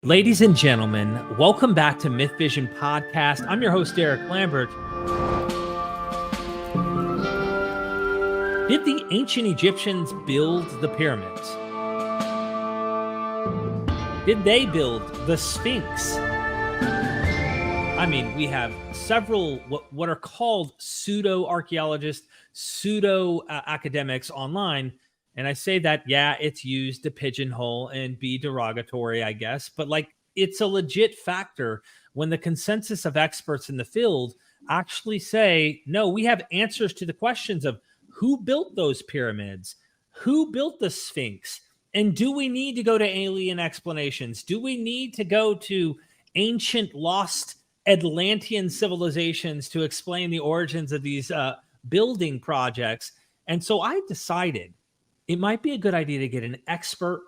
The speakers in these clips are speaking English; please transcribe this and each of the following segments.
Ladies and gentlemen, welcome back to MythVision Podcast. I'm your host, Derek Lambert. Did the ancient Egyptians build the pyramids? Did they build the Sphinx? I mean, we have several what are called pseudo-archaeologists, pseudo-academics online. And I say that, yeah, it's used to pigeonhole and be derogatory, I guess. But like, it's a legit factor when the consensus of experts in the field actually say, no, we have answers to the questions of who built those pyramids, who built the Sphinx, and do we need to go to alien explanations? Do we need to go to ancient lost Atlantean civilizations to explain the origins of these building projects? And so I decided it might be a good idea to get an expert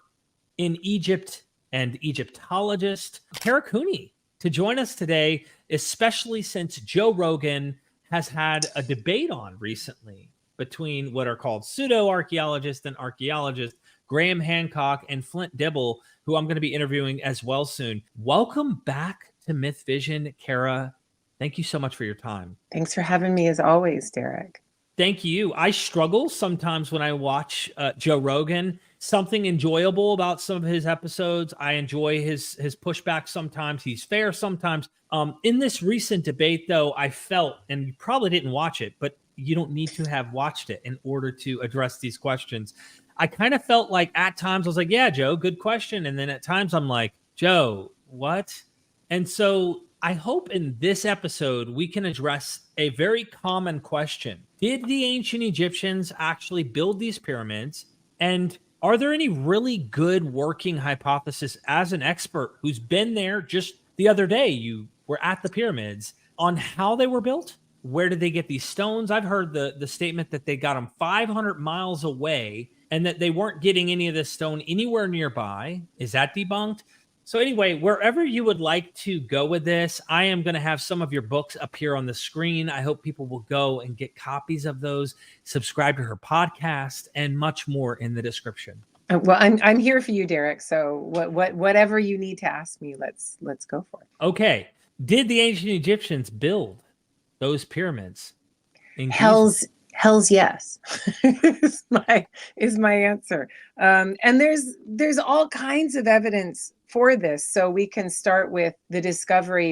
in Egypt and Egyptologist Kara Cooney to join us today, especially since Joe Rogan has had a debate on recently between what are called pseudo-archaeologists and archaeologists, Graham Hancock and Flint Dibble, who I'm going to be interviewing as well soon. Welcome back to MythVision, Kara. Thank you so much for your time. Thanks for having me as always, Derek. Thank you. I struggle sometimes when I watch Joe Rogan. Something enjoyable about some of his episodes. I enjoy his pushback sometimes. He's fair sometimes. In this recent debate, though, I felt, and you probably didn't watch it, but you don't need to have watched it in order to address these questions. I kind of felt like at times I was like, yeah, Joe, good question. And then at times I'm like, Joe, what? And so I hope in this episode we can address a very common question. Did the ancient Egyptians actually build these pyramids? And are there any really good working hypothesis as an expert who's been there just the other day? You were at the pyramids on how they were built. Where did they get these stones? I've heard the statement that they got them 500 miles away and that they weren't getting any of this stone anywhere nearby. Is that debunked? So anyway, wherever you would like to go with this, I am going to have some of your books appear on the screen. I hope people will go and get copies of those, subscribe to her podcast, and much more in the description. Well, I'm here for you, Derek. So whatever you need to ask me, let's go for it. Okay. Did the ancient Egyptians build those pyramids? Hell's yes is my answer. And there's all kinds of evidence for this. So we can start with the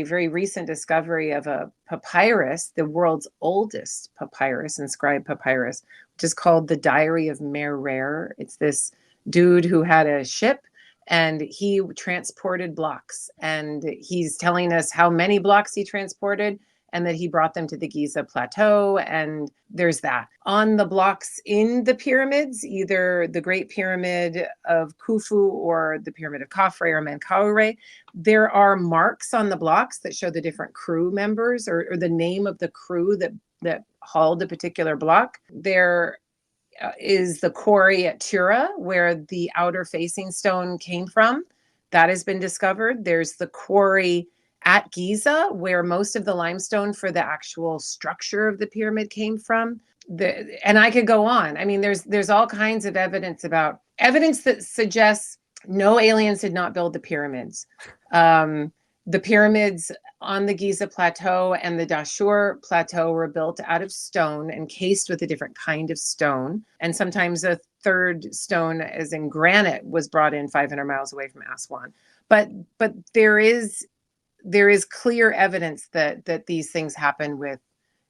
very recent discovery of a papyrus, the world's oldest papyrus, inscribed papyrus, which is called the Diary of Merer. It's this dude who had a ship and he transported blocks, and he's telling us how many blocks he transported and that he brought them to the Giza Plateau. And there's that. On the blocks in the pyramids, either the Great Pyramid of Khufu or the Pyramid of Khafre or Menkaure, there are marks on the blocks that show the different crew members or the name of the crew that hauled a particular block. There is the quarry at Tura, where the outer facing stone came from. That has been discovered. There's the quarry at Giza, where most of the limestone for the actual structure of the pyramid came from. And I could go on. I mean, there's all kinds of evidence that suggests no, aliens did not build the pyramids. The pyramids on the Giza Plateau and the Dashore Plateau were built out of stone and cased with a different kind of stone. And sometimes a third stone, as in granite, was brought in 500 miles away from Aswan. But there is clear evidence that these things happen with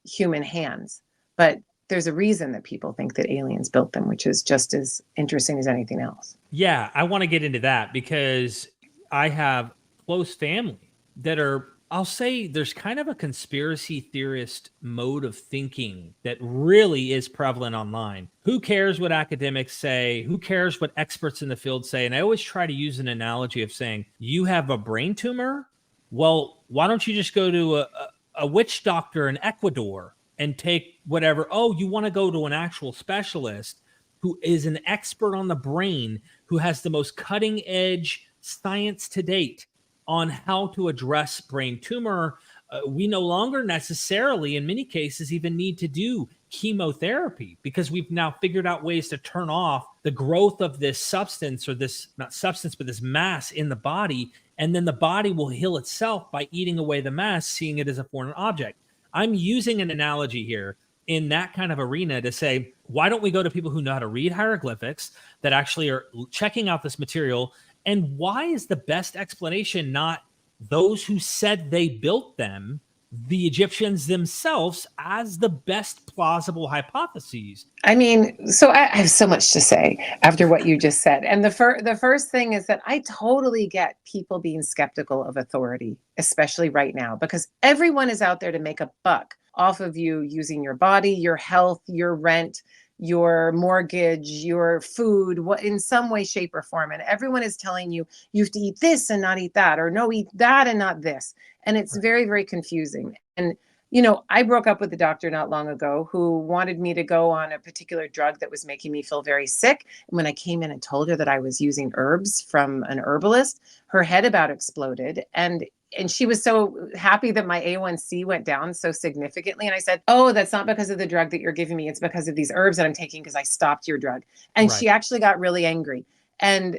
human hands. But there's a reason that people think that aliens built them, which is just as interesting as anything else. Yeah, I want to get into that because I have close family that are, I'll say there's kind of a conspiracy theorist mode of thinking that really is prevalent online. Who cares what academics say? Who cares what experts in the field say? And I always try to use an analogy of saying, you have a brain tumor? Well, why don't you just go to a witch doctor in Ecuador and take whatever? Oh, you want to go to an actual specialist who is an expert on the brain, who has the most cutting edge science to date on how to address brain tumor. We no longer necessarily, in many cases, even need to do chemotherapy because we've now figured out ways to turn off the growth of this substance, or this, not substance, but this mass in the body and then the body will heal itself by eating away the mess, seeing it as a foreign object. I'm using an analogy here in that kind of arena to say, why don't we go to people who know how to read hieroglyphics, that actually are checking out this material? And why is the best explanation not those who said they built them, the Egyptians themselves, as the best plausible hypotheses? I mean, so I have so much to say after what you just said. And the first thing is that I totally get people being skeptical of authority, especially right now, because everyone is out there to make a buck off of you using your body, your health, your rent, your mortgage, your food, what in some way, shape, or form. And everyone is telling you you have to eat this and not eat that, or no, eat that and not this. And it's very, very confusing. And you know, I broke up with a doctor not long ago who wanted me to go on a particular drug that was making me feel very sick. And when I came in and told her that I was using herbs from an herbalist, her head about exploded. And she was so happy that my A1C went down so significantly. And I said, oh, that's not because of the drug that you're giving me. It's because of these herbs that I'm taking because I stopped your drug. And she actually got really angry. And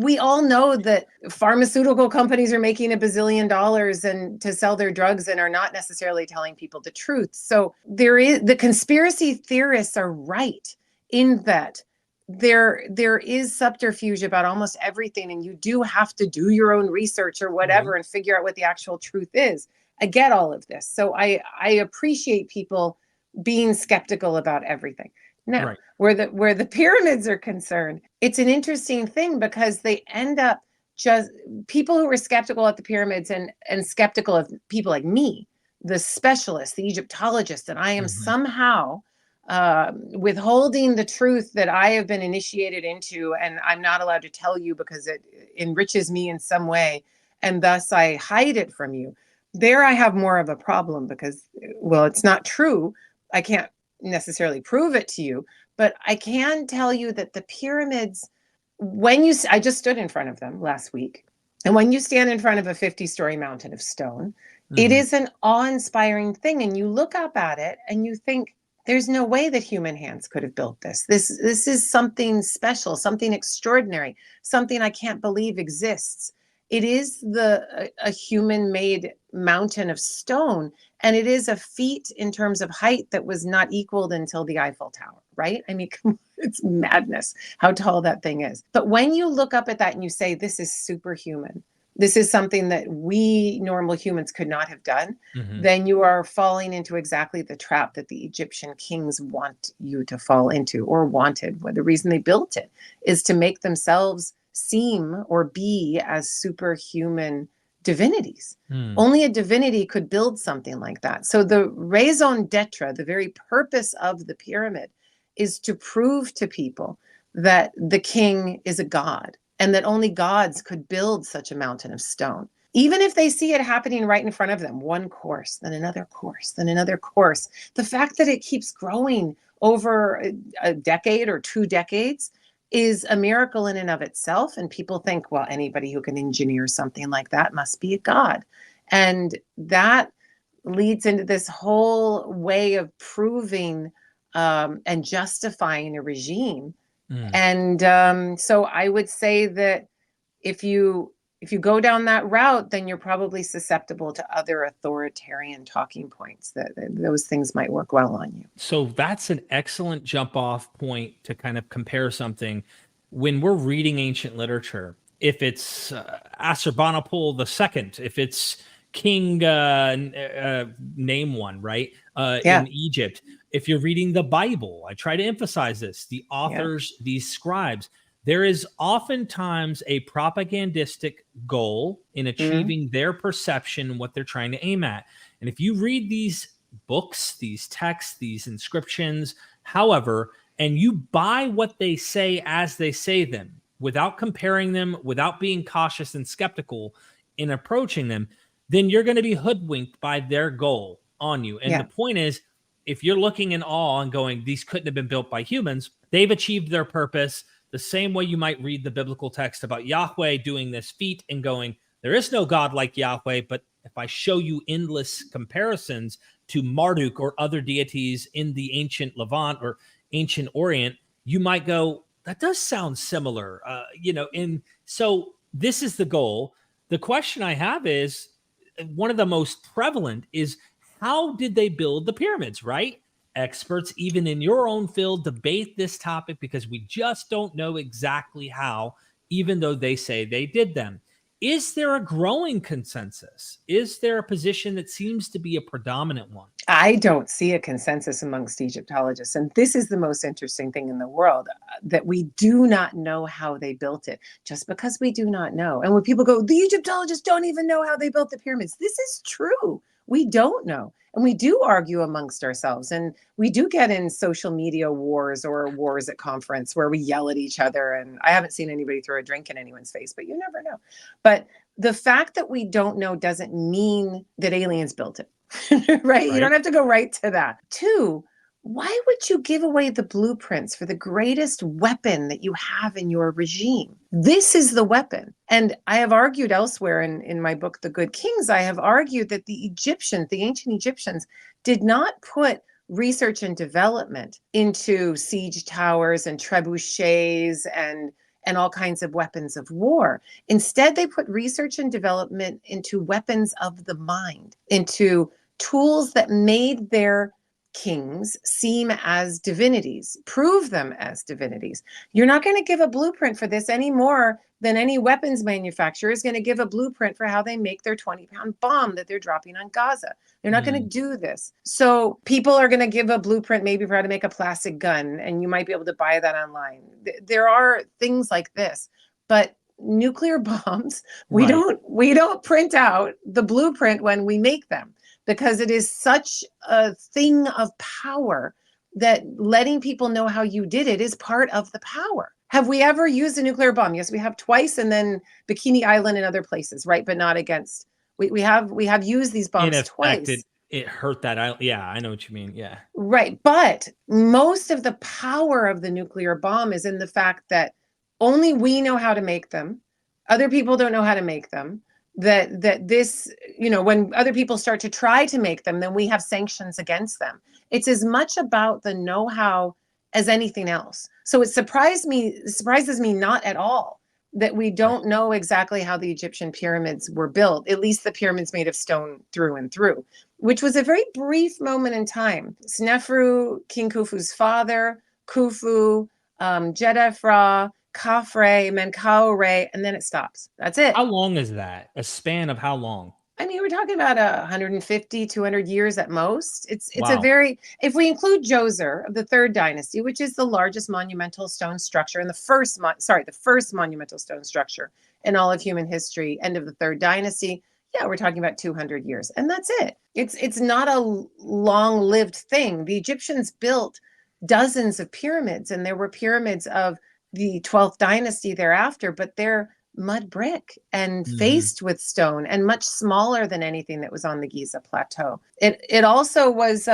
we all know that pharmaceutical companies are making $1 bazillion and to sell their drugs and are not necessarily telling people the truth. So the conspiracy theorists are right in that there is subterfuge about almost everything, and you do have to do your own research or whatever and figure out what the actual truth is. I get all of this. So I appreciate people being skeptical about everything. Now, where the pyramids are concerned, it's an interesting thing because they end up just people who were skeptical at the pyramids and skeptical of people like me, the specialist, the Egyptologist, and I am somehow withholding the truth that I have been initiated into, and I'm not allowed to tell you because it enriches me in some way, and thus I hide it from you. There I have more of a problem because, well, it's not true. I can't necessarily prove it to you, but I can tell you that the pyramids, I just stood in front of them last week, and when you stand in front of a 50-story mountain of stone, it is an awe-inspiring thing, and you look up at it and you think, there's no way that human hands could have built this. This is something special, something extraordinary, something I can't believe exists. It is a human-made mountain of stone, and it is a feat in terms of height that was not equaled until the Eiffel Tower, right? I mean, it's madness how tall that thing is. But when you look up at that and you say, this is superhuman, this is something that we normal humans could not have done, then you are falling into exactly the trap that the Egyptian kings want you to fall into, or wanted. Well, the reason they built it is to make themselves seem or be as superhuman divinities. Only a divinity could build something like that. So the raison d'etre, the very purpose of the pyramid, is to prove to people that the king is a god and that only gods could build such a mountain of stone. Even if they see it happening right in front of them, one course, then another course, then another course, the fact that it keeps growing over a decade or 2 decades is a miracle in and of itself. And people think, well, anybody who can engineer something like that must be a god. And that leads into this whole way of proving and justifying a regime. And so I would say that if you go down that route, then you're probably susceptible to other authoritarian talking points. That those things might work well on you. So that's an excellent jump off point to kind of compare something. When we're reading ancient literature, if it's Assurbanipal II, if it's King, name one, right? In Egypt, if you're reading the Bible, I try to emphasize this, the authors, these scribes, there is oftentimes a propagandistic goal in achieving their perception, what they're trying to aim at. And if you read these books, these texts, these inscriptions, however, and you buy what they say as they say them, without comparing them, without being cautious and skeptical in approaching them, then you're going to be hoodwinked by their goal on you. And the point is, if you're looking in awe and going, these couldn't have been built by humans, they've achieved their purpose the same way you might read the biblical text about Yahweh doing this feat and going, there is no God like Yahweh. But if I show you endless comparisons to Marduk or other deities in the ancient Levant or ancient Orient, you might go, that does sound similar, and so this is the goal. The question I have is, one of the most prevalent is, how did they build the pyramids, right? Experts, even in your own field, debate this topic because we just don't know exactly how, even though they say they did them. Is there a growing consensus? Is there a position that seems to be a predominant one? I don't see a consensus amongst Egyptologists. And this is the most interesting thing in the world, that we do not know how they built it, just because we do not know. And when people go, the Egyptologists don't even know how they built the pyramids, this is true. We don't know. And we do argue amongst ourselves. And we do get in social media wars or wars at conference where we yell at each other. And I haven't seen anybody throw a drink in anyone's face, but you never know. But the fact that we don't know doesn't mean that aliens built it. Right? You don't have to go right to that. Two, why would you give away the blueprints for the greatest weapon that you have in your regime? This is the weapon. And I have argued elsewhere in my book, The Good Kings, I have argued that the Egyptians, the ancient Egyptians, did not put research and development into siege towers and trebuchets and all kinds of weapons of war. Instead, they put research and development into weapons of the mind, into tools that made their kings seem as divinities, prove them as divinities. You're not going to give a blueprint for this any more than any weapons manufacturer is going to give a blueprint for how they make their 20-pound bomb that they're dropping on Gaza. They're not going to do this. So people are going to give a blueprint maybe for how to make a plastic gun, and you might be able to buy that online. There are things like this, but nuclear bombs, we don't print out the blueprint when we make them, because it is such a thing of power that letting people know how you did it is part of the power. Have we ever used a nuclear bomb? Yes, we have twice, and then Bikini Island and other places, right? But not against, we have used these bombs twice. It hurt that island. Yeah, I know what you mean. Yeah. Right. But most of the power of the nuclear bomb is in the fact that only we know how to make them. Other people don't know how to make them. That this, when other people start to try to make them, then we have sanctions against them. It's as much about the know-how as anything else. So it surprises me not at all that we don't know exactly how the Egyptian pyramids were built, at least the pyramids made of stone through and through, which was a very brief moment in time. Snefru, King Khufu's father, Khufu, Jedefra, Khafre, Menkaure, and then it stops. That's it. How long is that? A span of how long? I mean, we're talking about 150, 200 years at most. It's a very, if we include Djoser of the Third Dynasty, which is the largest monumental stone structure and the first monumental stone structure in all of human history, end of the Third Dynasty, yeah, we're talking about 200 years. And that's it. It's not a long-lived thing. The Egyptians built dozens of pyramids, and there were pyramids of the 12th dynasty thereafter, but they're mud brick and faced with stone and much smaller than anything that was on the Giza plateau. It also was,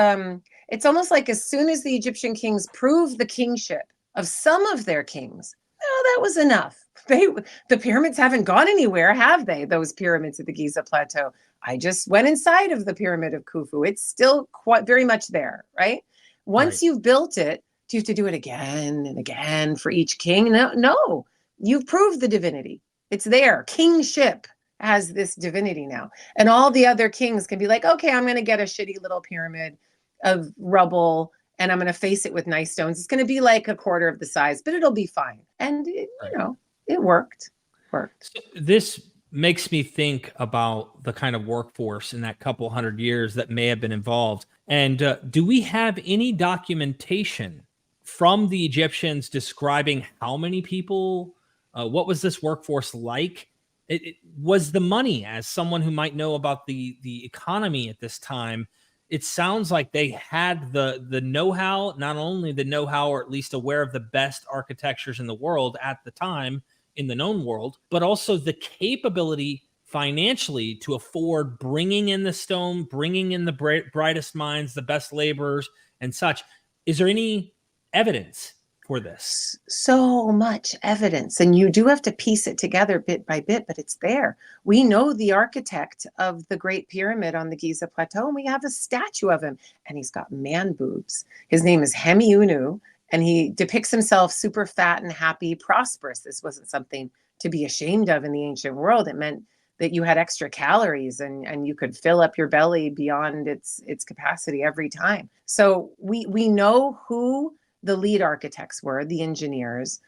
it's almost like as soon as the Egyptian kings proved the kingship of some of their kings, that was enough. The pyramids haven't gone anywhere, have they? Those pyramids at the Giza plateau. I just went inside of the pyramid of Khufu. It's still quite very much there, right? Once you've built it, do you have to do it again and again for each king? No, you've proved the divinity. It's there. Kingship has this divinity now. And all the other kings can be like, okay, I'm going to get a shitty little pyramid of rubble and I'm going to face it with nice stones. It's going to be like a quarter of the size, but it'll be fine. And, it worked. So this makes me think about the kind of workforce in that couple hundred years that may have been involved. And do we have any documentation from the Egyptians describing how many people, what was this workforce like? It was the money, as someone who might know about the economy at this time, it sounds like they had the know-how, not only the know-how, or at least aware of the best architectures in the world at the time in the known world, but also the capability financially to afford bringing in the stone, bringing in the brightest minds, the best laborers and such. Is there any evidence for this? So much evidence, and you do have to piece it together bit by bit, but it's there. We know the architect of the Great Pyramid on the Giza Plateau, and we have a statue of him, and he's got man boobs. His name is Hemiunu, and he depicts himself super fat and happy, prosperous. This wasn't something to be ashamed of in the ancient world. It meant that you had extra calories and you could fill up your belly beyond its capacity every time. So we know who the lead architects were, the engineers.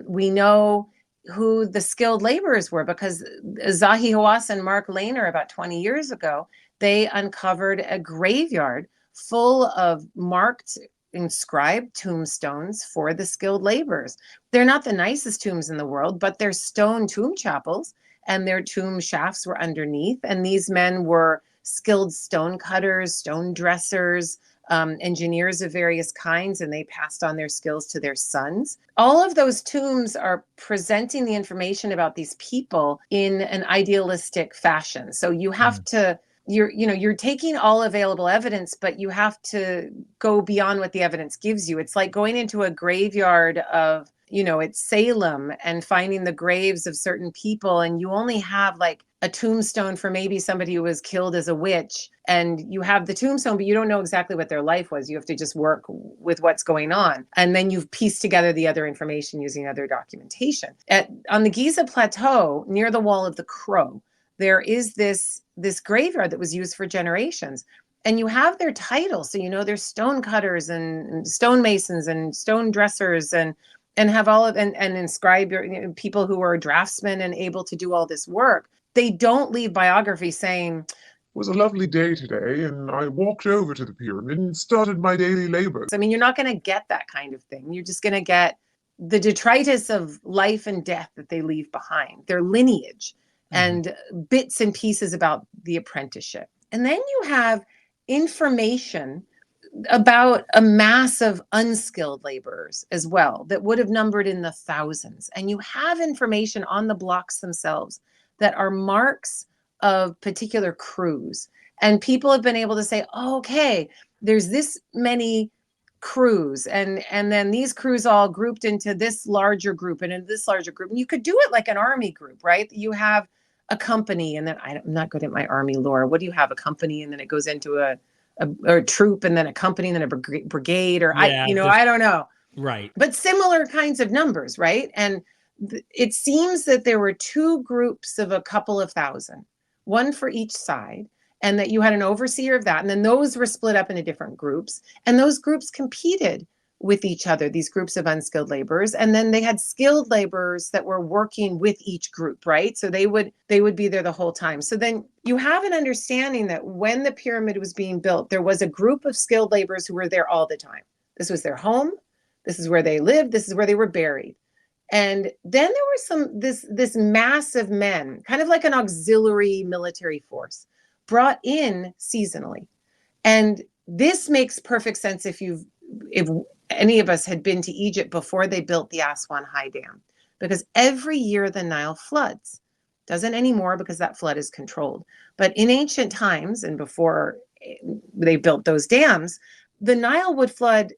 We know who the skilled laborers were, because Zahi Hawass and Mark Lehner, about 20 years ago, they uncovered a graveyard full of marked, inscribed tombstones for the skilled laborers. They're not the nicest tombs in the world, but they're stone tomb chapels, and their tomb shafts were underneath. And these men were skilled stone cutters, stone dressers, engineers of various kinds, and they passed on their skills to their sons. All of those tombs are presenting the information about these people in an idealistic fashion. So you have to, you're taking all available evidence, but you have to go beyond what the evidence gives you. It's like going into a graveyard of, it's Salem, and finding the graves of certain people, and you only have like a tombstone for maybe somebody who was killed as a witch, and you have the tombstone, but you don't know exactly what their life was. You have to just work with what's going on, and then you've pieced together the other information using other documentation. On the Giza Plateau, near the Wall of the Crow, there is this graveyard that was used for generations. And you have their titles, so there's stone cutters and stone masons and stone dressers, and have all of and inscribe people who are draftsmen and able to do all this work. They don't leave biography saying, "It was a lovely day today, and I walked over to the pyramid and started my daily labor." I mean, you're not going to get that kind of thing. You're just going to get the detritus of life and death that they leave behind, their lineage, and bits and pieces about the apprenticeship. And then you have information about a mass of unskilled laborers as well that would have numbered in the thousands. And you have information on the blocks themselves that are marks of particular crews. And people have been able to say, oh, okay, there's this many crews, and then these crews all grouped into this larger group and into this larger group. And you could do it like an army group, right? You have a company, and then I'm not good at my army lore. What do you have? A company, and then it goes into a troop, and then a company, and then a brigade, or I don't know. Right. But similar kinds of numbers, right? And it seems that there were two groups of a couple of thousand, one for each side, and that you had an overseer of that. And then those were split up into different groups, and those groups competed with each other, these groups of unskilled laborers. And then they had skilled laborers that were working with each group, right? So they would be there the whole time. So then you have an understanding that when the pyramid was being built, there was a group of skilled laborers who were there all the time. This was their home. This is where they lived. This is where they were buried. And then there were this mass of men, kind of like an auxiliary military force, brought in seasonally. And this makes perfect sense if any of us had been to Egypt before they built the Aswan High Dam, because every year the Nile floods. Doesn't anymore because that flood is controlled. But in ancient times, and before they built those dams, the Nile would flood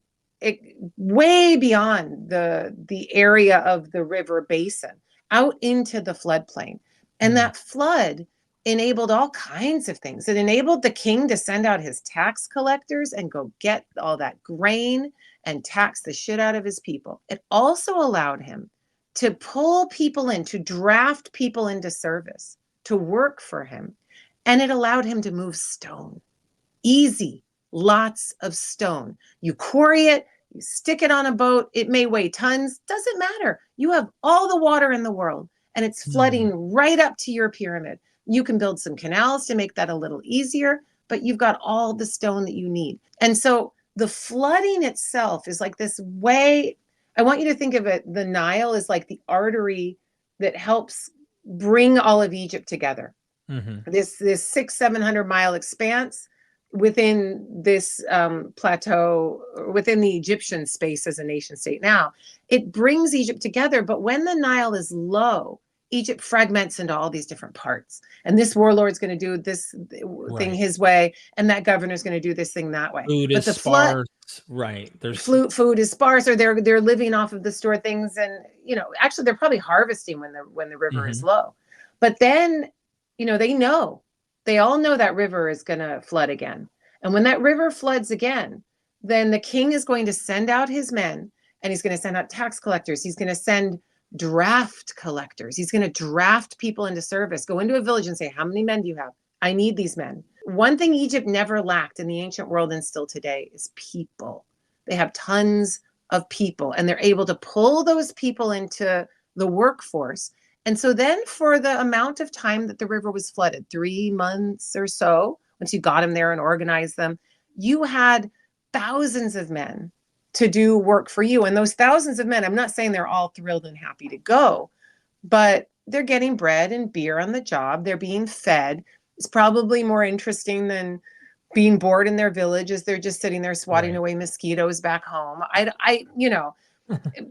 way beyond the area of the river basin out into the floodplain. And that flood enabled all kinds of things. It enabled the king to send out his tax collectors and go get all that grain and tax the shit out of his people. It also allowed him to pull people in, to draft people into service, to work for him. And it allowed him to move stone. Easy, lots of stone. You quarry it, you stick it on a boat, it may weigh tons, doesn't matter. You have all the water in the world, and it's flooding right up to your pyramid. You can build some canals to make that a little easier, but you've got all the stone that you need. And so the flooding itself is like this way. I want you to think of it, the Nile is like the artery that helps bring all of Egypt together. This 600-700 mile expanse within this plateau, within the Egyptian space as a nation state now, it brings Egypt together. But when the Nile is low, Egypt fragments into all these different parts. And this warlord's going to do this thing his way, and that governor's going to do this thing that way. Food but is the sparse, right? There's food is sparse, or they're living off of the stored things, and actually they're probably harvesting when the river is low. But then, they all know that river is going to flood again. And when that river floods again, then the king is going to send out his men, and he's going to send out tax collectors. He's going to send draft collectors. He's going to draft people into service, go into a village and say, how many men do you have? I need these men. One thing Egypt never lacked in the ancient world and still today is people. They have tons of people, and they're able to pull those people into the workforce. And so then for the amount of time that the river was flooded, 3 months or so, once you got them there and organized them, you had thousands of men to do work for you. And those thousands of men, I'm not saying they're all thrilled and happy to go, but they're getting bread and beer on the job. They're being fed. It's probably more interesting than being bored in their village as they're just sitting there swatting away mosquitoes back home.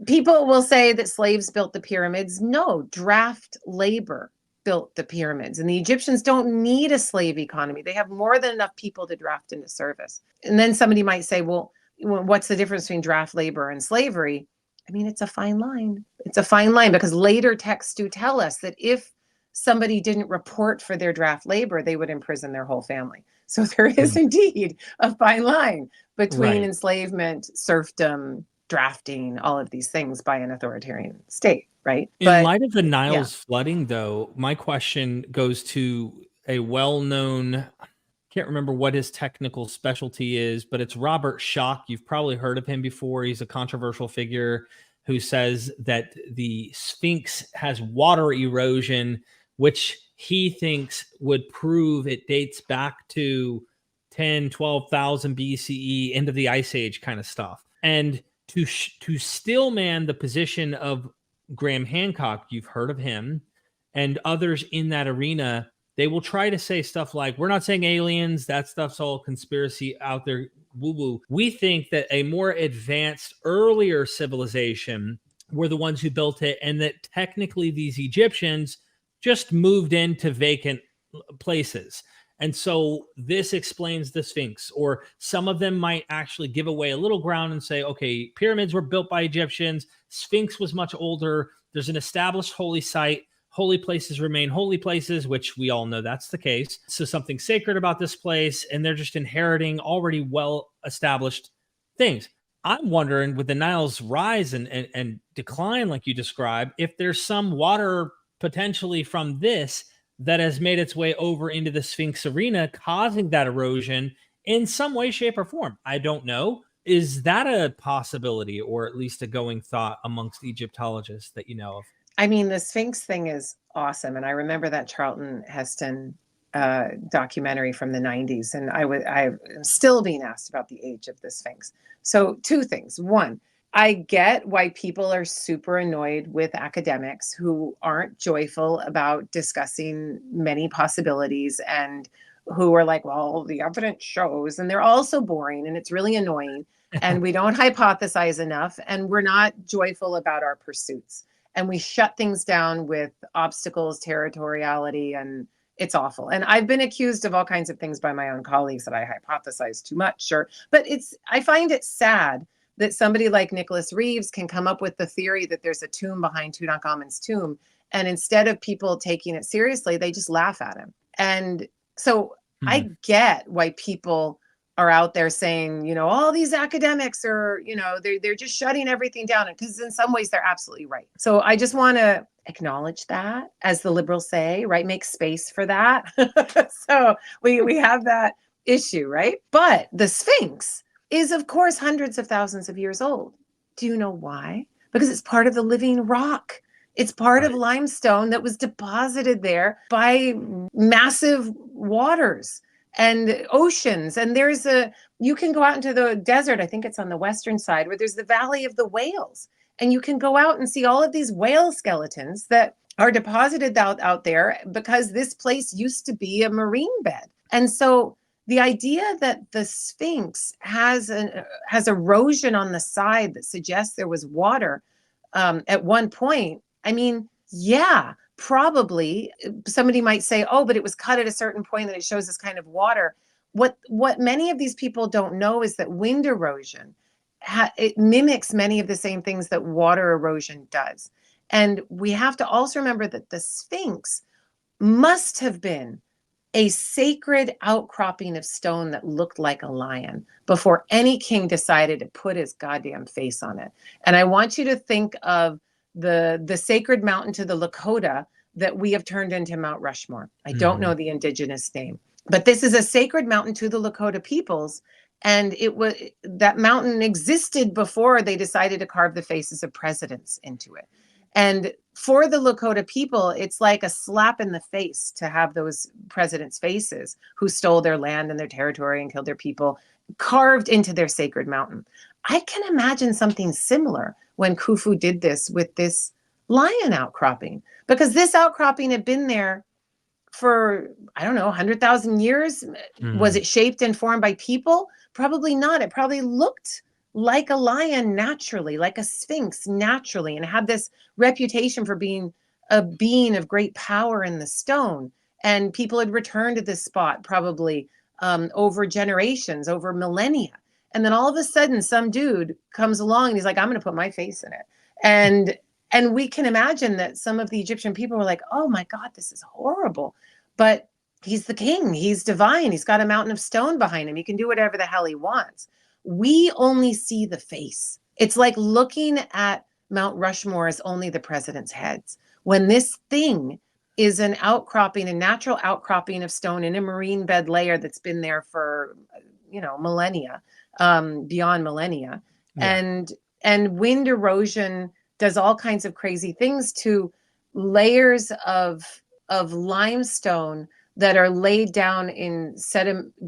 People will say that slaves built the pyramids. No, draft labor built the pyramids. And the Egyptians don't need a slave economy. They have more than enough people to draft into service. And then somebody might say, well, what's the difference between draft labor and slavery? I mean, it's a fine line. It's a fine line because later texts do tell us that if somebody didn't report for their draft labor, they would imprison their whole family. So there is indeed a fine line between enslavement, serfdom, drafting, all of these things by an authoritarian state, right? In light of the Nile's flooding, though, my question goes to a well-known, can't remember what his technical specialty is, but it's Robert Schoch. You've probably heard of him before. He's a controversial figure who says that the Sphinx has water erosion, which he thinks would prove it dates back to 10, 12,000 BCE, end of the Ice Age kind of stuff. And to still man the position of Graham Hancock, you've heard of him, and others in that arena, they will try to say stuff like, we're not saying aliens, that stuff's all conspiracy out there, woo-woo. We think that a more advanced, earlier civilization were the ones who built it, and that technically these Egyptians just moved into vacant places. And so this explains the Sphinx, or some of them might actually give away a little ground and say, okay, pyramids were built by Egyptians. Sphinx was much older. There's an established holy site. Holy places remain holy places, which we all know that's the case. So something sacred about this place, and they're just inheriting already well-established things. I'm wondering, with the Nile's rise and decline, like you described, if there's some water potentially from this that has made its way over into the Sphinx arena, causing that erosion in some way, shape, or form. I don't know. Is that a possibility, or at least a going thought amongst Egyptologists that you know of? I mean, the Sphinx thing is awesome. And I remember that Charlton Heston documentary from the 90s. And I'm still being asked about the age of the Sphinx. So 2 things. One, I get why people are super annoyed with academics who aren't joyful about discussing many possibilities and who are like, well, the evidence shows, and they're all so boring and it's really annoying. And we don't hypothesize enough, and we're not joyful about our pursuits. And we shut things down with obstacles, territoriality, and it's awful. And I've been accused of all kinds of things by my own colleagues that I hypothesize too much, sure. But I find it sad that somebody like Nicholas Reeves can come up with the theory that there's a tomb behind Tutankhamun's tomb. And instead of people taking it seriously, they just laugh at him. And so I get why people are out there saying, all these academics are, they're just shutting everything down, because in some ways they're absolutely right. So I just want to acknowledge that, as the liberals say, right? Make space for that. So we have that issue, right? But the Sphinx is, of course, hundreds of thousands of years old. Do you know why? Because it's part of the living rock. It's part of limestone that was deposited there by massive waters and oceans. And you can go out into the desert, I think it's on the western side, where there's the Valley of the Whales. And you can go out and see all of these whale skeletons that are deposited out there because this place used to be a marine bed. And so the idea that the Sphinx has erosion on the side that suggests there was water at one point, I mean, yeah, probably. Somebody might say, oh, but it was cut at a certain point that it shows this kind of water. What many of these people don't know is that wind erosion, it mimics many of the same things that water erosion does. And we have to also remember that the Sphinx must have been a sacred outcropping of stone that looked like a lion before any king decided to put his goddamn face on it. And I want you to think of the sacred mountain to the Lakota that we have turned into Mount Rushmore. I don't know the indigenous name, but this is a sacred mountain to the Lakota peoples. And that mountain existed before they decided to carve the faces of presidents into it. And for the Lakota people, it's like a slap in the face to have those presidents' faces who stole their land and their territory and killed their people carved into their sacred mountain. I can imagine something similar when Khufu did this with this lion outcropping, because this outcropping had been there for, I don't know, 100,000 years. Was it shaped and formed by people? Probably not. It probably looked like a lion naturally, like a sphinx naturally, and had this reputation for being a being of great power in the stone. And people had returned to this spot probably over generations, over millennia. And then all of a sudden, some dude comes along and he's like, I'm going to put my face in it. And we can imagine that some of the Egyptian people were like, oh my God, this is horrible. But he's the king. He's divine. He's got a mountain of stone behind him. He can do whatever the hell he wants. We only see the face. It's like looking at Mount Rushmore as only the president's heads, when this thing is an outcropping, a natural outcropping of stone in a marine bed layer that's been there for, millennia, beyond millennia. Yeah. And wind erosion does all kinds of crazy things to layers of limestone that are laid down in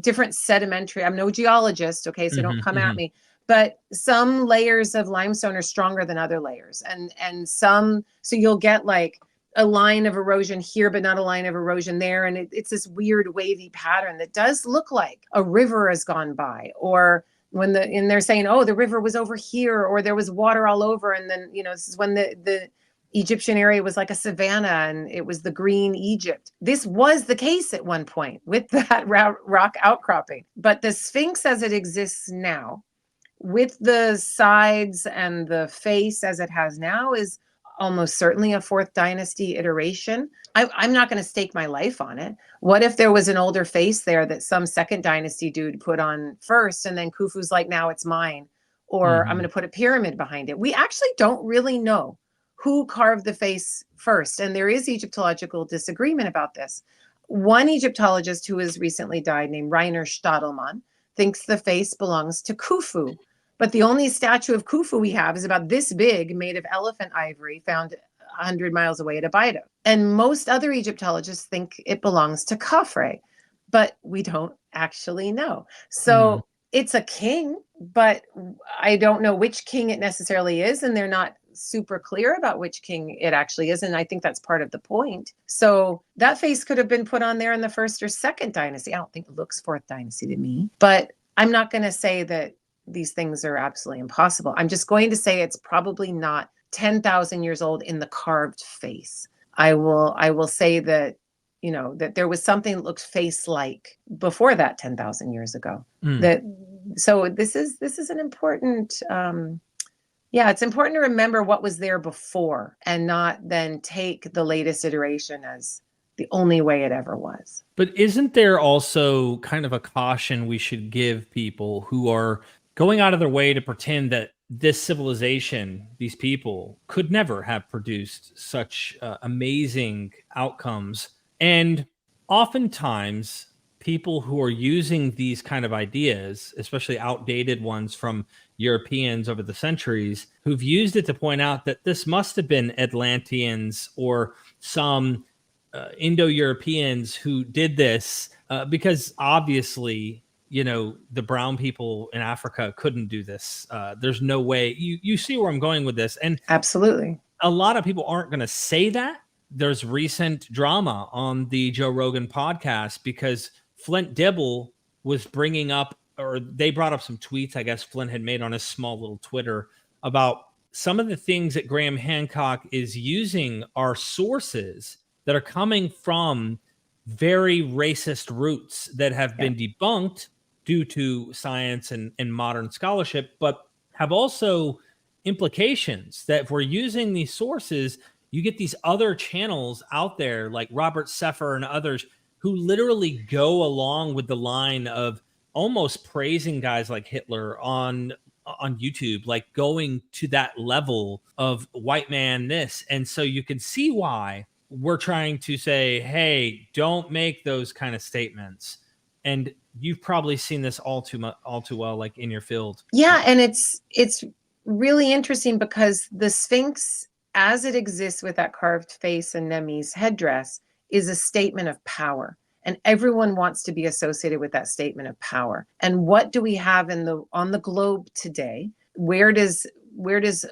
different sedimentary. I'm no geologist, okay, so don't come at me. But some layers of limestone are stronger than other layers, and some, so you'll get like a line of erosion here, but not a line of erosion there, and it's this weird wavy pattern that does look like a river has gone by, or when they're saying, oh, the river was over here, or there was water all over, and then this is when the Egyptian area was like a savanna and it was the green Egypt. This was the case at one point with that rock outcropping. But the Sphinx as it exists now, with the sides and the face as it has now, is almost certainly a fourth dynasty iteration. I'm not going to stake my life on it. What if there was an older face there that some second dynasty dude put on first, and then Khufu's like, now it's mine, or I'm going to put a pyramid behind it? We actually don't really know who carved the face first. And there is Egyptological disagreement about this. One Egyptologist who has recently died, named Rainer Stadelmann, thinks the face belongs to Khufu. But the only statue of Khufu we have is about this big, made of elephant ivory, found 100 miles away at Abydos. And most other Egyptologists think it belongs to Khafre, but we don't actually know. So it's a king, but I don't know which king it necessarily is, and they're not super clear about which king it actually is, and I think that's part of the point. So that face could have been put on there in the first or second dynasty. I don't think it looks fourth dynasty to me, but I'm not going to say that these things are absolutely impossible. I'm just going to say it's probably not 10,000 years old in the carved face. I will say that that there was something that looked face-like before that 10,000 years ago. So this is an important it's important to remember what was there before and not then take the latest iteration as the only way it ever was. But isn't there also kind of a caution we should give people who are going out of their way to pretend that this civilization, these people, could never have produced such amazing outcomes? And oftentimes, people who are using these kind of ideas, especially outdated ones from Europeans over the centuries, who've used it to point out that this must have been Atlanteans or some Indo-Europeans who did this, because obviously, the brown people in Africa couldn't do this. There's no way. You see where I'm going with this. And absolutely, a lot of people aren't going to say that. There's recent drama on the Joe Rogan podcast because Flint Dibble was bringing up, or they brought up some tweets I guess Flint had made on his small little Twitter about some of the things that Graham Hancock is using are sources that are coming from very racist roots that have been debunked due to science and modern scholarship, but have also implications that if we're using these sources, you get these other channels out there like Robert Seffer and others who literally go along with the line of almost praising guys like Hitler on on YouTube, like going to that level of white man this. And so you can see why we're trying to say, hey, don't make those kind of statements. And you've probably seen this all too well, like in your field. Yeah, and it's really interesting because the Sphinx, as it exists with that carved face and Nemi's headdress, is a statement of power. And everyone wants to be associated with that statement of power. And what do we have on the globe today? Where does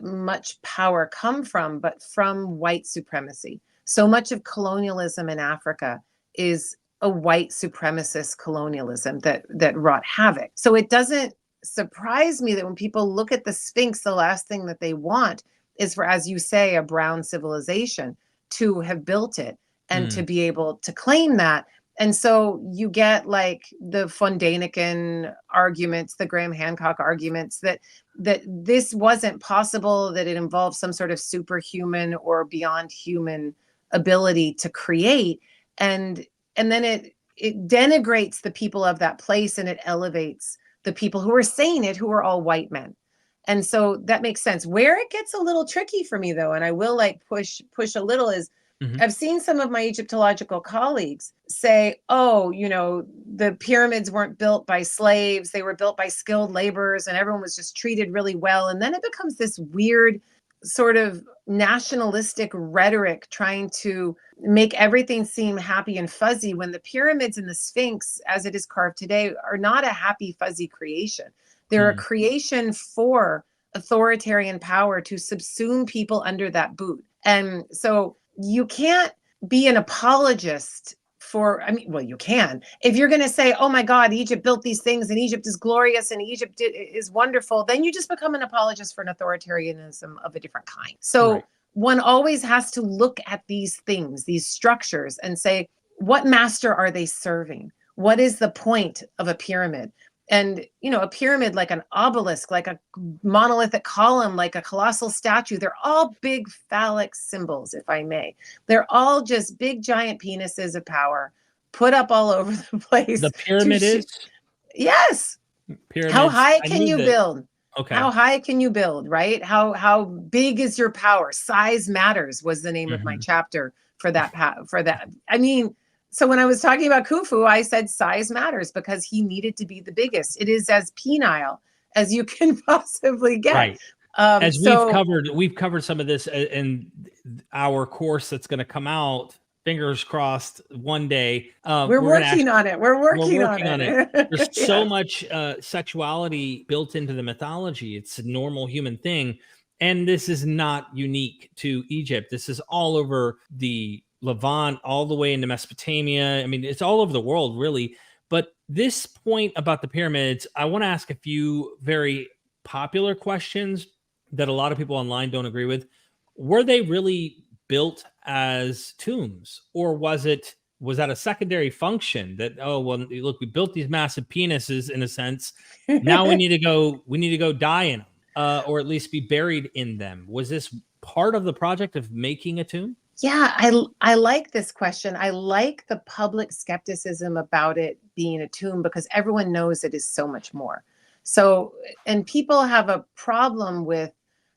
much power come from, but from white supremacy? So much of colonialism in Africa is a white supremacist colonialism that wrought havoc. So it doesn't surprise me that when people look at the Sphinx, the last thing that they want is for, as you say, a brown civilization to have built it and to be able to claim that. And so you get like the von Däniken arguments, the Graham Hancock arguments that this wasn't possible, that it involved some sort of superhuman or beyond human ability to create. And then it denigrates the people of that place, and it elevates the people who are saying it, who are all white men. And so that makes sense. Where it gets a little tricky for me, though, and I will like push a little, is I've seen some of my Egyptological colleagues say, oh, the pyramids weren't built by slaves. They were built by skilled laborers, and everyone was just treated really well. And then it becomes this weird sort of nationalistic rhetoric trying to make everything seem happy and fuzzy, when the pyramids and the Sphinx, as it is carved today, are not a happy, fuzzy creation. They're a creation for authoritarian power to subsume people under that boot. And so you can't be an apologist for, you can. If you're going to say, oh my God, Egypt built these things and Egypt is glorious and Egypt is wonderful, then you just become an apologist for an authoritarianism of a different kind. So one always has to look at these things, these structures, and say, what master are they serving? What is the point of a pyramid? And, a pyramid, like an obelisk, like a monolithic column, like a colossal statue, they're all big phallic symbols, if I may. They're all just big, giant penises of power put up all over the place. The pyramid is? Yes. Pyramids. How high can you build? Okay. How high can you build, right? How big is your power? Size matters was the name of my chapter for that. So when I was talking about Khufu, I said size matters because he needed to be the biggest. It is as penile as you can possibly get. Right. As we've covered some of this in our course that's going to come out. Fingers crossed one day. We're working on it. We're working on it. There's so much sexuality built into the mythology. It's a normal human thing. And this is not unique to Egypt. This is all over the Levant, all the way into Mesopotamia. It's all over the world, really. But this point about the pyramids, I want to ask a few very popular questions that a lot of people online don't agree with. Were they really built as tombs, or was that a secondary function that, oh, well, look, we built these massive penises in a sense. Now we need to go die in them, or at least be buried in them. Was this part of the project of making a tomb? Yeah, I like this question. I like the public skepticism about it being a tomb because everyone knows it is so much more. So, and people have a problem with,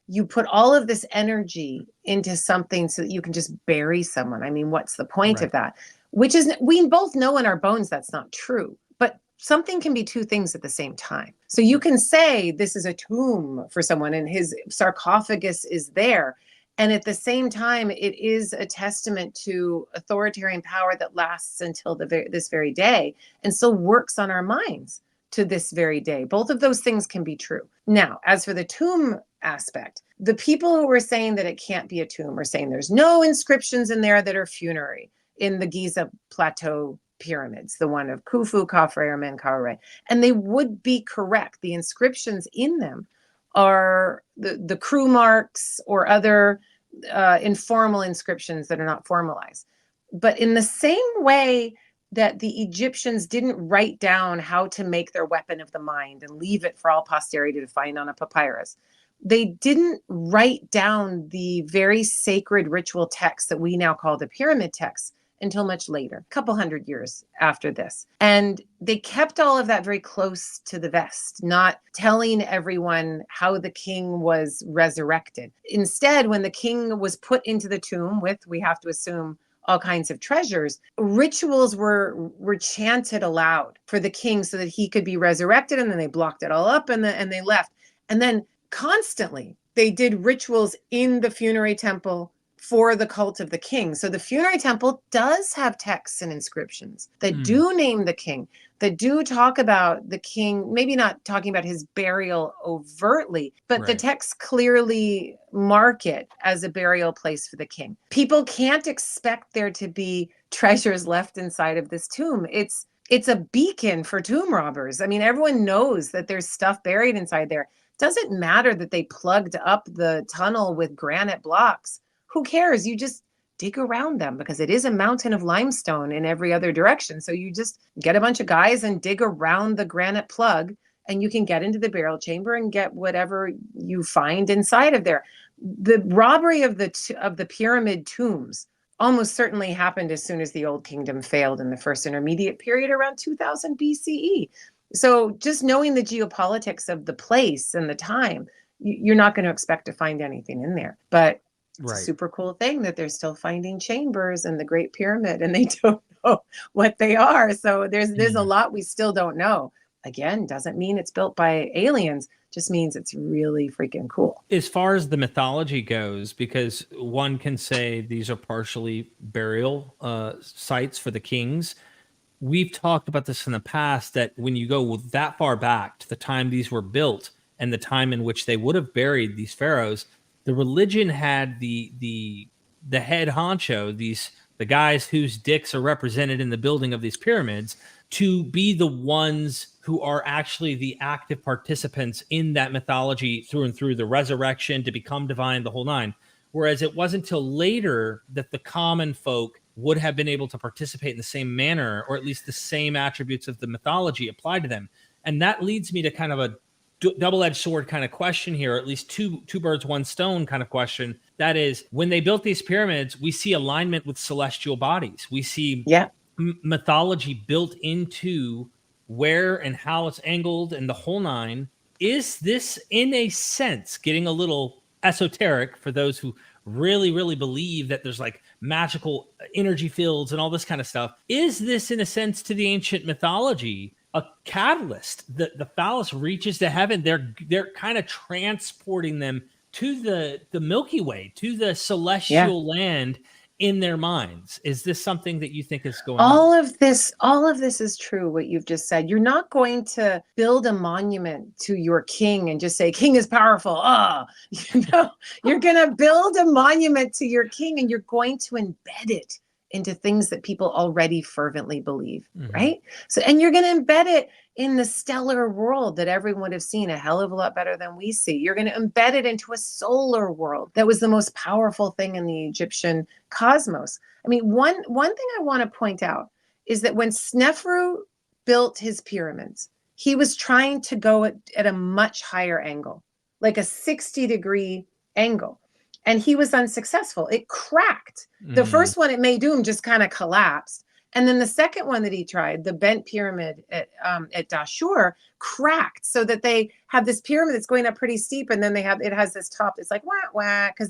you put all of this energy into something so that you can just bury someone. What's the point of that? Which is, we both know in our bones that's not true, but something can be two things at the same time. So you can say this is a tomb for someone and his sarcophagus is there. And at the same time, it is a testament to authoritarian power that lasts until this very day and still works on our minds to this very day. Both of those things can be true. Now, as for the tomb aspect, the people who were saying that it can't be a tomb are saying there's no inscriptions in there that are funerary in the Giza Plateau pyramids, the one of Khufu, Khafre, or Menkaure. And they would be correct. The inscriptions in them are the crew marks or other informal inscriptions that are not formalized. But in the same way that the Egyptians didn't write down how to make their weapon of the mind and leave it for all posterity to find on a papyrus, they didn't write down the very sacred ritual texts that we now call the pyramid texts until much later, a couple hundred years after this. And they kept all of that very close to the vest, not telling everyone how the king was resurrected. Instead, when the king was put into the tomb with, we have to assume, all kinds of treasures, rituals were chanted aloud for the king so that he could be resurrected, and then they blocked it all up and they left. And then constantly they did rituals in the funerary temple for the cult of the king. So the funerary temple does have texts and inscriptions that do name the king, that do talk about the king, maybe not talking about his burial overtly, but the texts clearly mark it as a burial place for the king. People can't expect there to be treasures left inside of this tomb. It's a beacon for tomb robbers. I mean, everyone knows that there's stuff buried inside there. Doesn't matter that they plugged up the tunnel with granite blocks. Who cares? You just dig around them because it is a mountain of limestone in every other direction. So you just get a bunch of guys and dig around the granite plug, and you can get into the burial chamber and get whatever you find inside of there. The robbery of the pyramid tombs almost certainly happened as soon as the Old Kingdom failed in the first intermediate period around 2000 BCE. So just knowing the geopolitics of the place and the time, you're not going to expect to find anything in there. But it's a super cool thing that they're still finding chambers in the Great Pyramid, and they don't know what they are. So there's a lot we still don't know. Again, doesn't mean it's built by aliens, just means it's really freaking cool. As far as the mythology goes, because one can say these are partially burial sites for the kings. We've talked about this in the past, that when you go that far back to the time these were built and the time in which they would have buried these pharaohs, the religion had the head honcho, the guys whose dicks are represented in the building of these pyramids, to be the ones who are actually the active participants in that mythology through and through, the resurrection, to become divine, the whole nine. Whereas it wasn't until later that the common folk would have been able to participate in the same manner, or at least the same attributes of the mythology applied to them. And that leads me to kind of a double-edged sword kind of question here, or at least two birds, one stone kind of question. That is, when they built these pyramids, we see alignment with celestial bodies. We see mythology built into where and how it's angled and the whole nine. Is this, in a sense, getting a little esoteric for those who really, really believe that there's like magical energy fields and all this kind of stuff? Is this, in a sense, to the ancient mythology, a catalyst? The phallus reaches to heaven. They're kind of transporting them to the Milky Way, to the celestial land in their minds. Is this something that you think is going on? All of this is true, what you've just said. You're not going to build a monument to your king and just say, king is powerful. You're going to build a monument to your king, and you're going to embed it into things that people already fervently believe, right? So, and you're going to embed it in the stellar world that everyone would have seen a hell of a lot better than we see. You're going to embed it into a solar world that was the most powerful thing in the Egyptian cosmos. I mean, one thing I want to point out is that when Snefru built his pyramids, he was trying to go at a much higher angle, like a 60-degree angle. And he was unsuccessful. It cracked. The first one at Meidum just kind of collapsed. And then the second one that he tried, the bent pyramid at Dashore, cracked, so that they have this pyramid that's going up pretty steep, and then it has this top that's like wah wah, because they